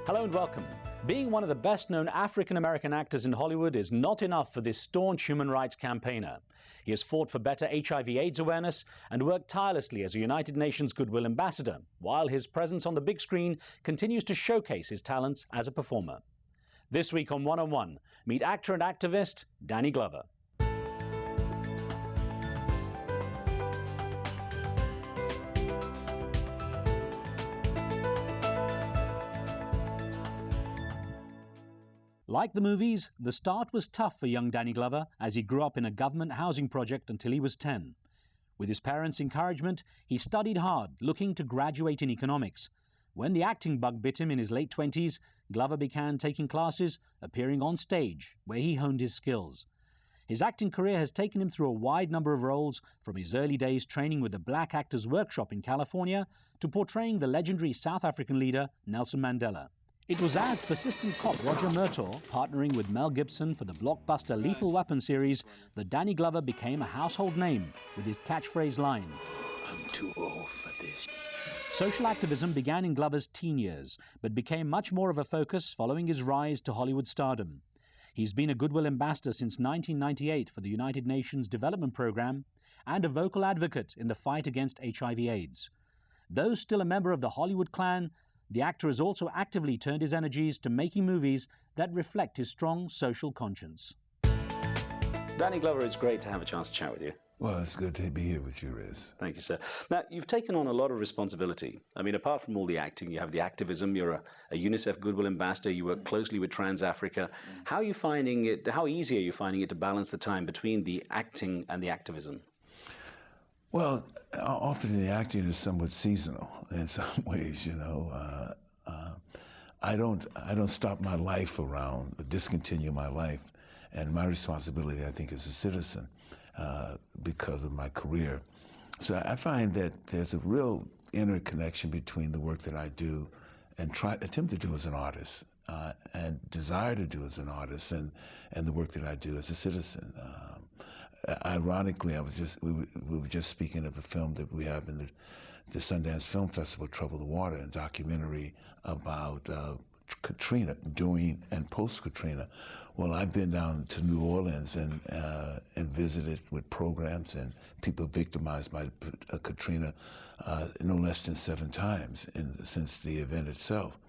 Hello and welcome. Being one of the best-known African-American actors in Hollywood is not enough for this staunch human rights campaigner. He has fought for better HIV/AIDS awareness and worked tirelessly as a United Nations Goodwill Ambassador, while his presence on the big screen continues to showcase his talents as a performer. This week on 101, meet actor and activist Danny Glover. Like the movies, the start was tough for young Danny Glover as he grew up in a government housing project until he was 10. With his parents' encouragement, he studied hard, looking to graduate in economics. When the acting bug bit him in his late 20s, Glover began taking classes, appearing on stage, where he honed his skills. His acting career has taken him through a wide number of roles, from his early days training with the Black Actors Workshop in California to portraying the legendary South African leader Nelson Mandela. It was as persistent cop Roger Murtaugh, partnering with Mel Gibson for the blockbuster Lethal Weapon series, that Danny Glover became a household name with his catchphrase line, "I'm too old for this." Social activism began in Glover's teen years, but became much more of a focus following his rise to Hollywood stardom. He's been a Goodwill Ambassador since 1998 for the United Nations Development Program and a vocal advocate in the fight against HIV/AIDS. Though still a member of the Hollywood clan, the actor has also actively turned his energies to making movies that reflect his strong social conscience. Danny Glover, it's great to have a chance to chat with you. Well, it's good to be here with you, Riz. Thank you, sir. Now, you've taken on a lot of responsibility. I mean, apart from all the acting, you have the activism, you're a UNICEF Goodwill Ambassador, you work closely with Trans Africa. How are you finding it, how easy are you finding it to balance the time between the acting and the activism? Well, often the acting is somewhat seasonal in some ways, you know. I don't stop my life around, discontinue my life. And my responsibility, I think, as a citizen, because of my career. So I find that there's a real interconnection between the work that I do and attempt to do as an artist, and desire to do as an artist, and the work that I do as a citizen. Ironically, we were just speaking of a film that we have in the Sundance Film Festival, Trouble the Water, a documentary about Katrina, during and post-Katrina. Well, I've been down to New Orleans and visited with programs and people victimized by Katrina no less than 7 times since the event itself.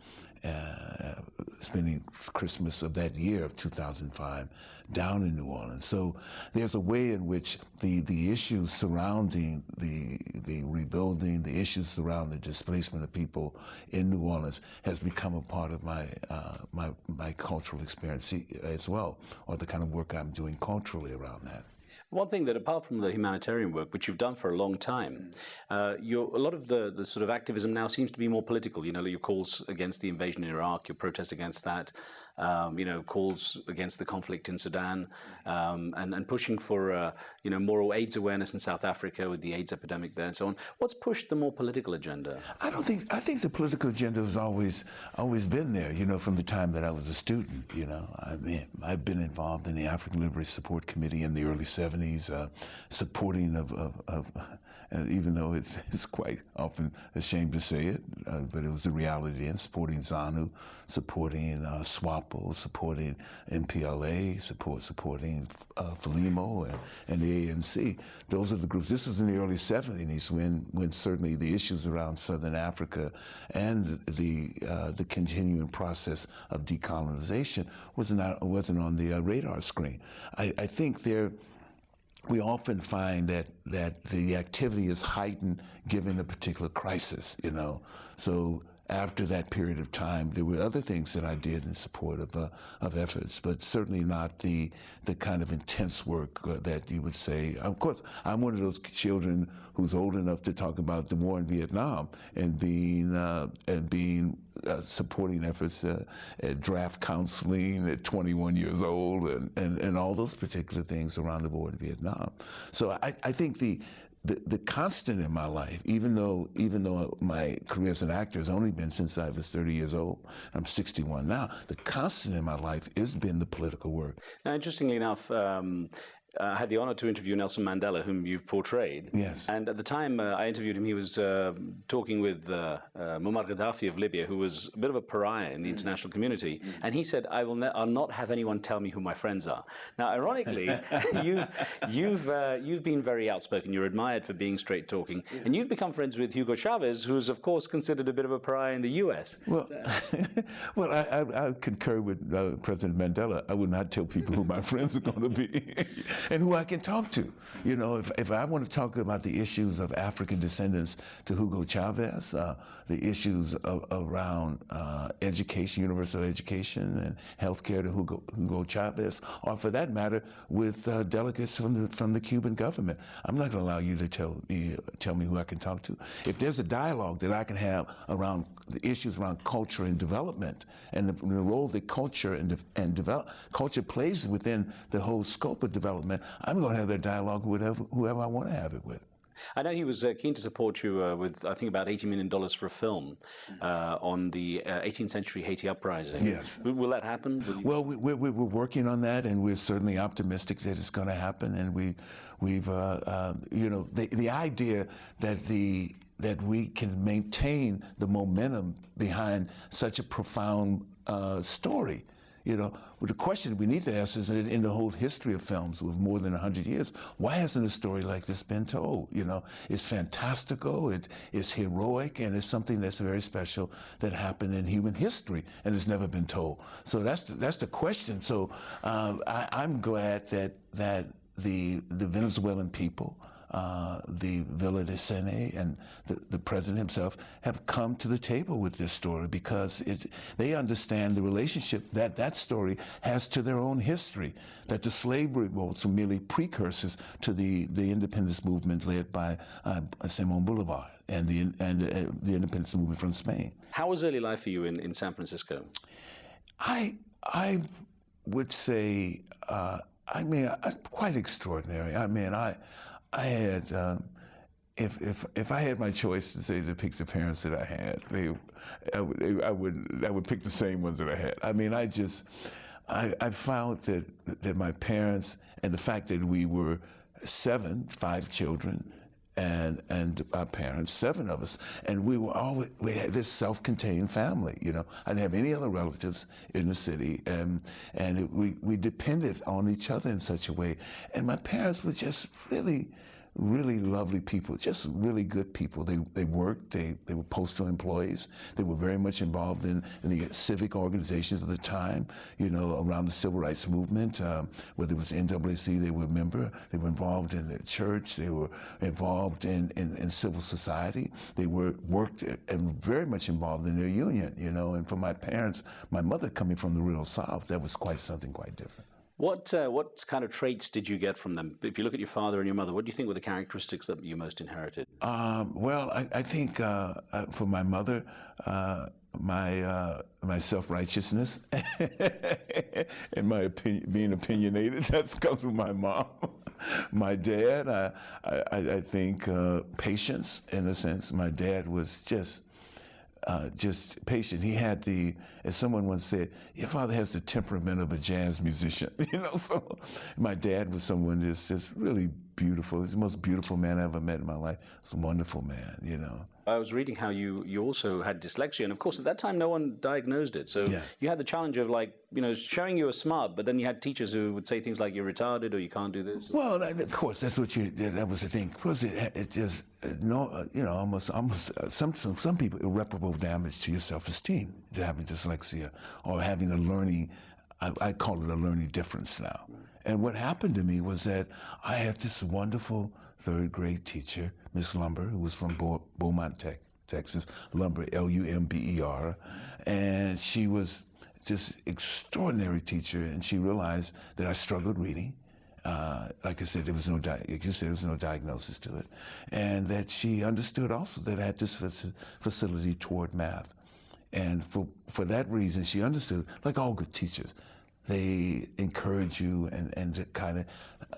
Spending Christmas of that year of 2005 down in New Orleans. So there's a way in which the issues surrounding the rebuilding, the issues surrounding the displacement of people in New Orleans has become a part of my cultural experience as well, or the kind of work I'm doing culturally around that. One thing that, apart from the humanitarian work, which you've done for a long time, a lot of the sort of activism now seems to be more political. You know, your calls against the invasion in Iraq, your protest against that, calls against the conflict in Sudan, and pushing for, moral AIDS awareness in South Africa with the AIDS epidemic there and so on. What's pushed the more political agenda? I think the political agenda has always been there, from the time that I was a student, I mean, I've been involved in the African Liberation Support Committee in the early 70s, supporting of even though it's quite often ashamed to say it, but it was a reality then, supporting ZANU, supporting SWAPO, supporting MPLA, supporting FLIMO and the ANC. Those are the groups. This was in the early 70s when certainly the issues around Southern Africa and the continuing process of decolonization wasn't on the radar screen. I think we often find that the activity is heightened given a particular crisis, So after that period of time, there were other things that I did in support of efforts, but certainly not the kind of intense work that you would say. Of course, I'm one of those children who's old enough to talk about the war in Vietnam and being supporting efforts at draft counseling at 21 years old and all those particular things around the war in Vietnam. So I think the constant in my life, even though my career as an actor has only been since I was 30 years old, I'm 61 now, the constant in my life has been the political work. Now, interestingly enough, I had the honor to interview Nelson Mandela, whom you've portrayed. Yes. And at the time I interviewed him, he was talking with Muammar Gaddafi of Libya, who was a bit of a pariah in the international community. And he said, I'll not have anyone tell me who my friends are. Now, ironically, you've been very outspoken. You're admired for being straight talking. And you've become friends with Hugo Chavez, who's, of course, considered a bit of a pariah in the U.S. Well, well, I concur with President Mandela. I would not tell people who my friends are going to be. And who I can talk to. You know, if I want to talk about the issues of African descendants to Hugo Chavez, the issues around education, universal education, and healthcare to Hugo Chavez, or for that matter, with delegates from the Cuban government, I'm not going to allow you to tell me who I can talk to. If there's a dialogue that I can have around the issues around culture and development, and the role that culture culture plays within the whole scope of development, I'm going to have that dialogue with whoever I want to have it with. I know he was keen to support you with, I think, about $80 million for a film on the 18th century Haiti Uprising. Yes. Will that happen? Well, we're working on that, and we're certainly optimistic that it's going to happen. And we've you know, the idea that we can maintain the momentum behind such a profound story. You know, well, the question we need to ask is that in the whole history of films with more than 100 years, why hasn't a story like this been told? You know, it's fantastical, it's heroic, and it's something that's very special that happened in human history and it's never been told. So that's the question. So I'm glad that the Venezuelan people, the Villa de Sene and the president himself have come to the table with this story because they understand the relationship that story has to their own history, that the slavery revolts are merely precursors to the independence movement led by Simón Bolívar and the independence movement from Spain. How was early life for you in San Francisco? I would say, quite extraordinary. I mean, I had, if I had my choice to say to pick the parents that I had, I would pick the same ones that I had. I mean, I found that my parents, and the fact that we were 5 children, and our parents, 7 of us, and we had this self-contained family. You know, I didn't have any other relatives in the city, and we depended on each other in such a way. And my parents were just really lovely people, just really good people. They worked, they were postal employees. They were very much involved in the civic organizations of the time, you know, around the civil rights movement. Whether it was NAACP, they were a member. They were involved in the church. They were involved in civil society. They worked and very much involved in their union, you know. And for my parents, my mother coming from the real South, that was something quite different. What kind of traits did you get from them? If you look at your father and your mother, what do you think were the characteristics that you most inherited? Well, I think for my mother, my self-righteousness and being opinionated, that comes from my mom. My dad, I think patience, in a sense. My dad was just patient. He had as someone once said, your father has the temperament of a jazz musician, you know. So my dad was someone just really beautiful. He's the most beautiful man I ever met in my life. He's a wonderful man, you know. I was reading how you also had dyslexia, and of course at that time no one diagnosed it. So yeah. You had the challenge of, like, you know, showing you were smart, but then you had teachers who would say things like you're retarded or you can't do this. Well, of course, that was the thing. Of course, it just almost some people, irreparable damage to your self-esteem to having dyslexia or having a learning. I call it a learning difference now. And what happened to me was that I had this wonderful 3rd grade teacher, Miss Lumber, who was from Beaumont, Texas, Lumber, Lumber, and she was just extraordinary teacher, and she realized that I struggled reading. Like I said, there was no diagnosis to it, and that she understood also that I had this facility toward math. And for that reason, she understood, like all good teachers, they encourage you and kind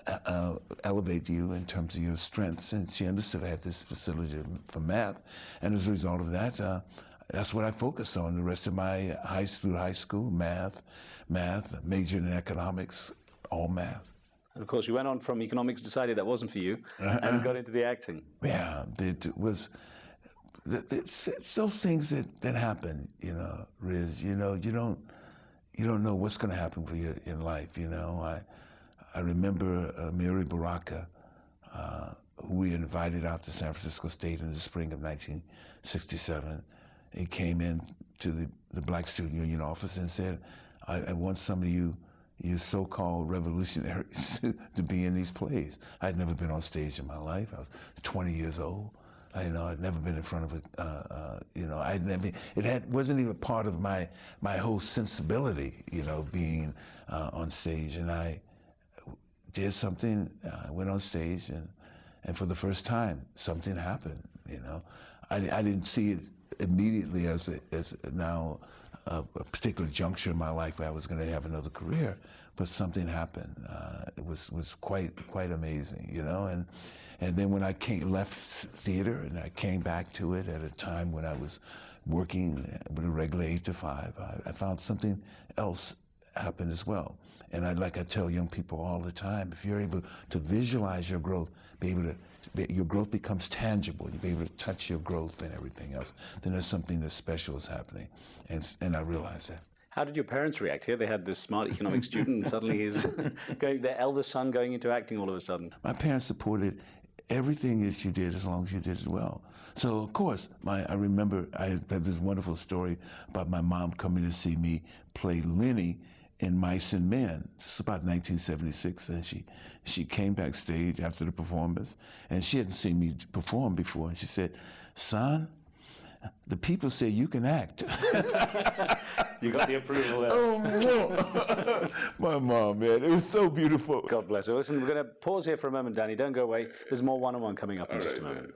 of elevate you in terms of your strengths. And she understood I had this facility for math. And as a result of that, that's what I focused on the rest of my high school, math, majored in economics, all math. And of course, you went on from economics, decided that wasn't for you, and got into the acting. Yeah, it was. It's those things that happen, you know, Riz. You know, you don't know what's going to happen for you in life. You know, I remember Mary Baraka, who we invited out to San Francisco State in the spring of 1967. He came in to the Black Student Union office and said, I want some of you so-called revolutionaries to be in these plays. I'd never been on stage in my life. I was 20 years old. I'd never been in front of it wasn't even part of my whole sensibility, you know, being on stage. And I did something, I went on stage, and for the first time, something happened, you know. I didn't see it immediately as now a particular juncture in my life where I was going to have another career, but something happened. It was quite amazing, you know. And then when I left theater and I came back to it at a time when I was working with a regular 8 to 5, I found something else happen as well. And I tell young people all the time, if you're able to visualize your growth, your growth becomes tangible, you'll be able to touch your growth and everything else, then there's something that special is happening. And I realized that. How did your parents react here? They had this smart economics student, and suddenly he's their eldest son going into acting all of a sudden. My parents supported everything that you did as long as you did it well. So, of course, I remember I have this wonderful story about my mom coming to see me play Lenny in Mice and Men. This was about 1976, and she came backstage after the performance, and she hadn't seen me perform before, and she said, "Son, the people say you can act." You got the approval there. Oh, my mom, man. It was so beautiful. God bless her. Listen, we're going to pause here for a moment, Danny. Don't go away. There's more one-on-one coming up in just a moment.